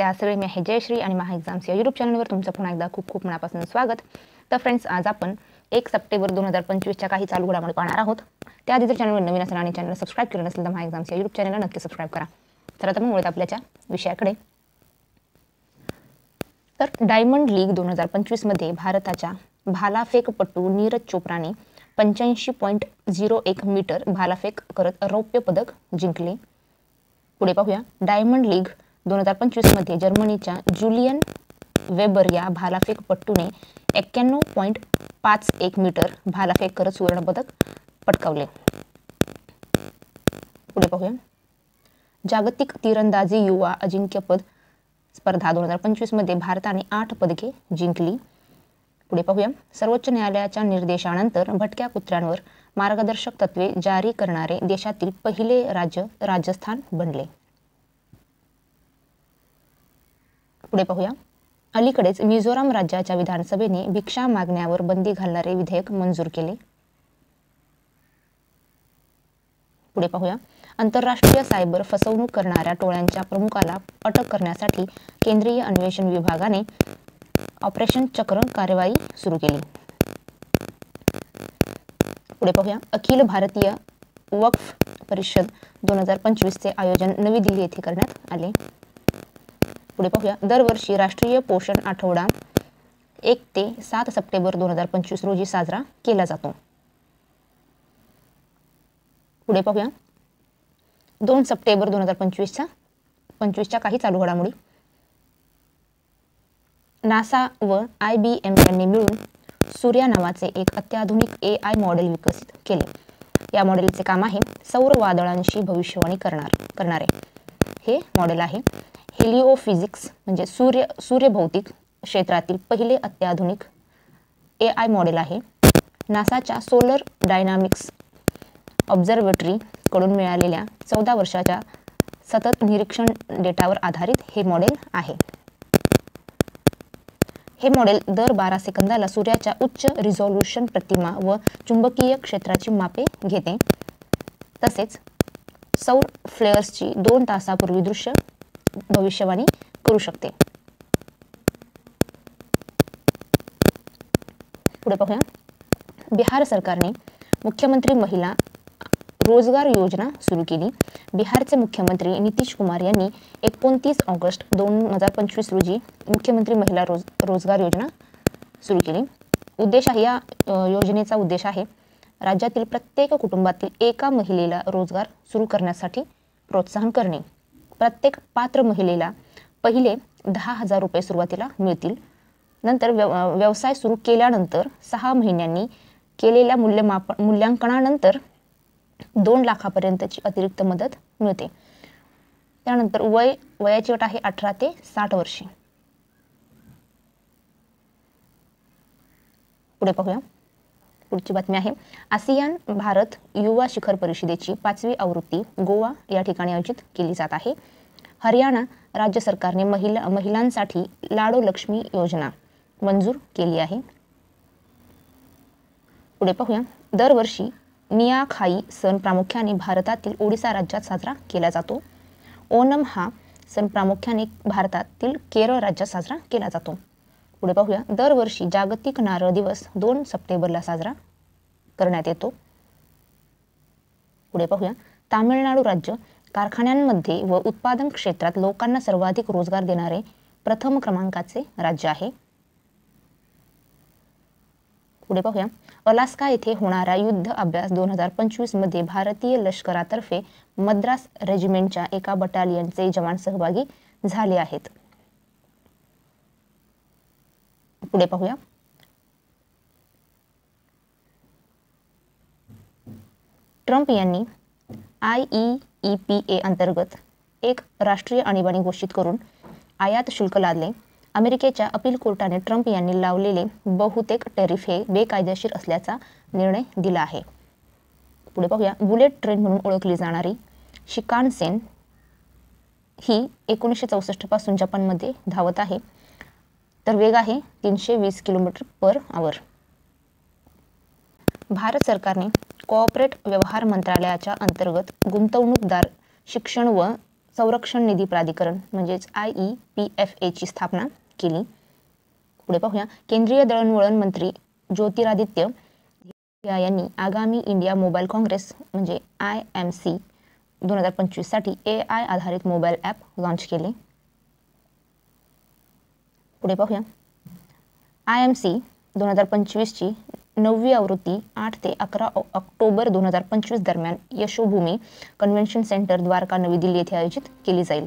आज सगळे मी आहे जयश्री आणि महा एक्झाम्स या यूट्यूब चॅनलवर तुमचं पुन्हा एकदा खूप खूप मनापासून स्वागत. तर फ्रेंड्स, आज आपण 1 सप्टेंबर 2025च्या काही चालू घडामोडी पाहणार आहोत. त्याआधी जर चॅनलवर नवीन असेल आणि चॅनल सबस्क्राईब केलं नसेल तर महा एक्झाम्स या यूट्यूब चॅनलला नक्की सबस्क्राईब करा. तर आता वळूयात आपल्याच्या विषयाकडे. तर डायमंड लीग 2025 मध्ये भारताच्या भालाफेकपटू नीरज चोप्राने 85.01 मीटर भालाफेक करत रौप्य पदक जिंकले. पुढे पाहूया. डायमंड लीग 2025 मध्ये जर्मनीच्या जुलियन वेबर या भालाफेकपटूने 91.51 मीटर भालाफेक करत सुवर्णपदक पटकावले. पुढे पाहूया. जागतिक तीरंदाजी युवा अजिंक्यपद स्पर्धा 2025 मध्ये भारताने 8 पदके जिंकली. पुढे पाहूया. सर्वोच्च न्यायालयाच्या निर्देशानंतर भटक्या कुत्र्यांवर मार्गदर्शक तत्वे जारी करणारे देशातील पहिले राज्य राजस्थान बनले. पुढे पाहूया. अलीकडेच मिझोराम राज्याच्या विधानसभेने भिक्षा मागण्यावर बंदी घालणारे विधेयक मंजूर केले. पुढे पाहूया. आंतरराष्ट्रीय सायबर फसवणूक करणाऱ्या टोळ्यांच्या प्रमुखाला अटक करण्यासाठी केंद्रीय अन्वेषण विभागाने ऑपरेशन चक्र कार्यवाही सुरू केली. पुढे पाहूया. अखिल भारतीय वक्फ परिषद 2025 चे आयोजन नवी दिल्ली येथे करण्यात आले. पुढे पाहूया. दरवर्षी राष्ट्रीय पोषण आठवडा 1 ते 7 सप्टेंबर 2025 रोजी साजरा केला जातो. पुढे पाहूया. 2 सप्टेंबर 2025च्या काही चालू घडामोडी. नासा व IBM यांनी मिळून सूर्या नावाचे एक अत्याधुनिक AI मॉडेल विकसित केले. या मॉडेलचे काम आहे सौर वादळांशी भविष्यवाणी करणारे हे मॉडेल आहे. हेलिओफिजिक्स म्हणजे सूर्यभौतिक क्षेत्रातील पहिले अत्याधुनिक AI मॉडेल आहे. नासाच्या सोलर डायनामिक्स ऑब्झर्वेटरी कडून मिळालेल्या 14 वर्षाच्या सतत निरीक्षण डेटावर आधारित हे मॉडेल आहे. हे मॉडेल दर 12 सेकंदाला सूर्याच्या उच्च रिझोल्यूशन प्रतिमा व चुंबकीय क्षेत्राची मापे घेते. तसेच सौर फ्लेअर्सची 2 तासापूर्वी दृश्य भविष्यवाणी करू शकते. पुढे पाहूया. बिहार सरकारने मुख्यमंत्री महिला रोजगार योजना सुरू केली. बिहारचे मुख्यमंत्री नितीश कुमार यांनी 29 ऑगस्ट 2025 रोजी मुख्यमंत्री महिला रोजगार योजना सुरू केली. या योजनेचा उद्देश आहे राज्यातील प्रत्येक कुटुंबातील एका महिलेला रोजगार सुरू करण्यासाठी प्रोत्साहन करणे. प्रत्येक पात्र महिलेला पहिले 10,000 रुपये सुरुवातीला मिळतील. नंतर व्यवसाय सुरू केल्यानंतर 6 महिन्यांनी केलेल्या मूल्यांकनानंतर 2 लाखापर्यंतची अतिरिक्त मदत मिळते. त्यानंतर वयाची अट आहे 18 ते 60 वर्षे. पुढे पाहूया. पुढची बातमी आहे आसियान भारत युवा शिखर परिषदेची 5वी आवृत्ती गोवा या ठिकाणी आयोजित केली जात आहे. हरियाणा राज्य सरकारने महिलांसाठी लाडो लक्ष्मी योजना मंजूर केली आहे. पुढे पाहूया. दरवर्षी नियाखाई सण प्रामुख्याने भारतातील ओडिसा राज्यात साजरा केला जातो. ओणम हा सण प्रामुख्याने भारतातील केरळ राज्यात साजरा केला जातो. पुढे पाहूया. दरवर्षी जागतिक नारळ दिवस 2 सप्टेंबरला साजरा करण्यात येतो. पुढे पाहूया. तामिळनाडू राज्य कारखान्यांमध्ये व उत्पादन क्षेत्रात लोकांना सर्वाधिक रोजगार देणारे प्रथम क्रमांकाचे राज्य आहे. पुढे पाहूया. अलास्का येथे होणारा युद्ध अभ्यास 2025 मध्ये भारतीय लष्करातर्फे मद्रास रेजिमेंटच्या एका बटालियनचे जवान सहभागी झाले आहेत. पुढे पाहूया. ट्रम्प यांनी IEEPA अंतर्गत एक राष्ट्रीय आणीबाणी घोषित करून आयात शुल्क लादले. अमेरिकेच्या अपील कोर्टाने ट्रम्प यांनी लावलेले बहुतेक टॅरिफ हे बेकायदेशीर असल्याचा निर्णय दिला आहे. पुढे पाहूया. बुलेट ट्रेन म्हणून ओळखली जाणारी शिकानसेन ही 1964 पासून जपानमध्ये धावत आहे. तर वेग आहे 320 किलोमीटर/आवर. भारत सरकारने कॉर्पोरेट व्यवहार मंत्रालयाच्या अंतर्गत गुंतवणूकदार शिक्षण व संरक्षण निधी प्राधिकरण म्हणजेच IEPFA ची स्थापना केली. पुढे पाहूया. केंद्रीय दळणवळण मंत्री ज्योतिरादित्य यांनी आगामी इंडिया मोबाईल काँग्रेस म्हणजे IMC 2025 साठी AI आधारित मोबाईल ॲप लॉन्च केले. पुढे पाहूया. IMC 2025 ची 9वी आवृत्ती 8 ते 11 ऑक्टोबर 2025 दरम्यान यशोभूमी कन्व्हेन्शन सेंटर द्वारका नवी दिल्ली येथे आयोजित केली जाईल.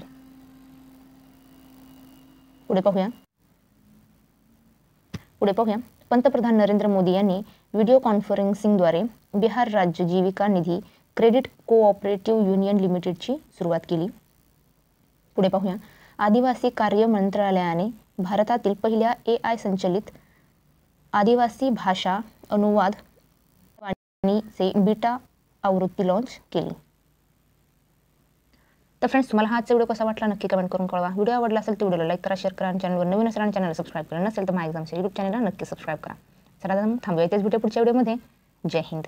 पुढे पाहूया. पंतप्रधान नरेंद्र मोदी यांनी व्हिडिओ कॉन्फरन्सिंगद्वारे बिहार राज्य जीविका निधी क्रेडिट कोऑपरेटिव्ह युनियन लिमिटेडची सुरुवात केली. पुढे पाहूया. आदिवासी कार्य मंत्रालयाने भारतातील पहिल्या AI संचलित आदिवासी भाषा अनुवाद वाणीचे बीटा आवृत्ती लॉन्च केली. तर फ्रेंड्स, तुम्हाला हा आजचा व्हिडिओ कसा वाटला नक्की कमेंट करून कळवा. व्हिडिओ आवडला असेल तर व्हिडिओला लाईक करा, शेअर करा आणि चॅनलवर नवीन असेल आणि चॅनलला सबस्क्राईब करा नसेल तर माय एक्झामच्या YouTube चॅनलला नक्की सबस्क्राईब करा. चला तर मग थांबूया इथेच, भेटूया पुढच्या व्हिडिओमध्ये. जय हिंद.